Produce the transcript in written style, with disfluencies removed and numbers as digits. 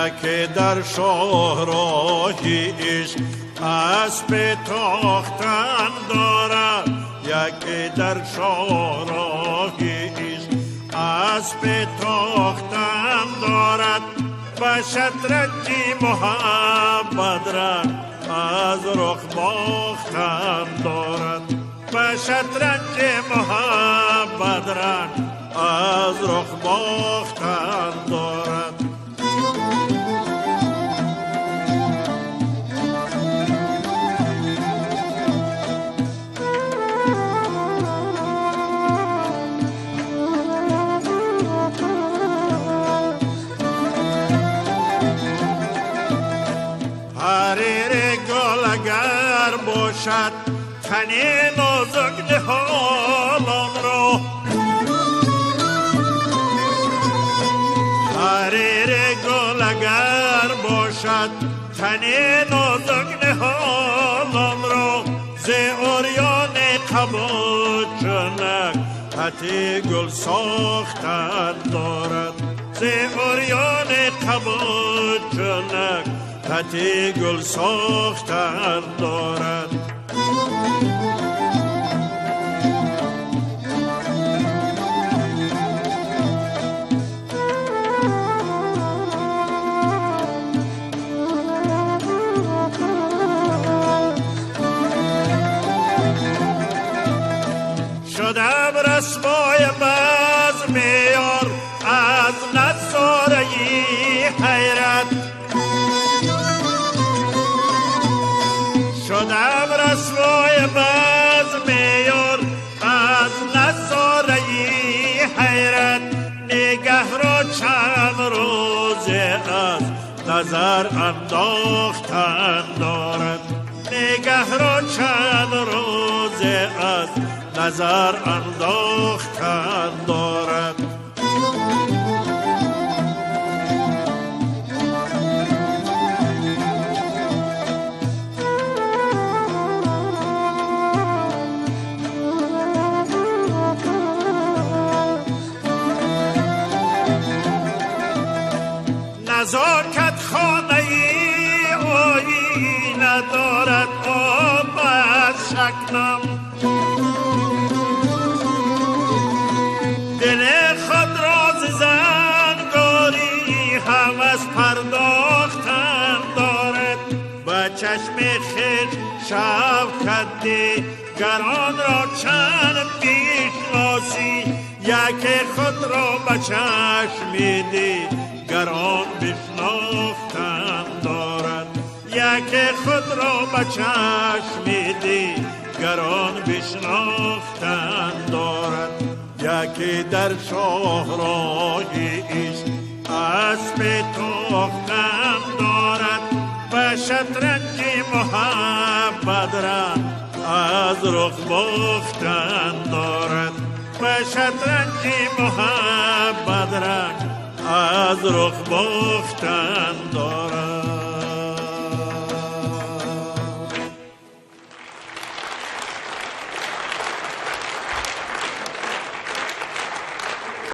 یکی در شاهراهی عشق اسب تاختن دارد، یکی در شاهراهی عشق اسب تاختن دارد. و شطرنجی محبت رنگ از رخ باختن دارد، و شطرنج محبت رنگ از رخ باختن دارد. حریر گل اگر باشد تنی نازک نهالان را، حریر گل اگر باشد تنی نازک نهالان را، ز اوریان قبا چنک حتی گل ساختن دارد، ز اوریان قبا چنک حتی گل ساختن دارد. شدم رسوای بزم یار از نظاره حیرت، شدم رسوای بزم یار از نظاره حیرت. نگه را چند روزه از نظر انداختن دارد، نگه را چند روزه از نظر انداختن دارد. نزاکت خانه ای آیینه دارد آب از شکنم، دل خود راز زنگاری هم از پرداختن دارد. با چشم خیش شفقت دیگران را چند بیشناسی، یکی خود را به چشم دیگران بشناختن دارد، یکی خود را به چشم دیگران بشناختن دارد. یکی در شاهراهی عشق اسب تاختن دارد، و شطرنج محبت رنگ از رخ باختن دارد، و شطرنج محبت رنگ از رخ باختن دارد.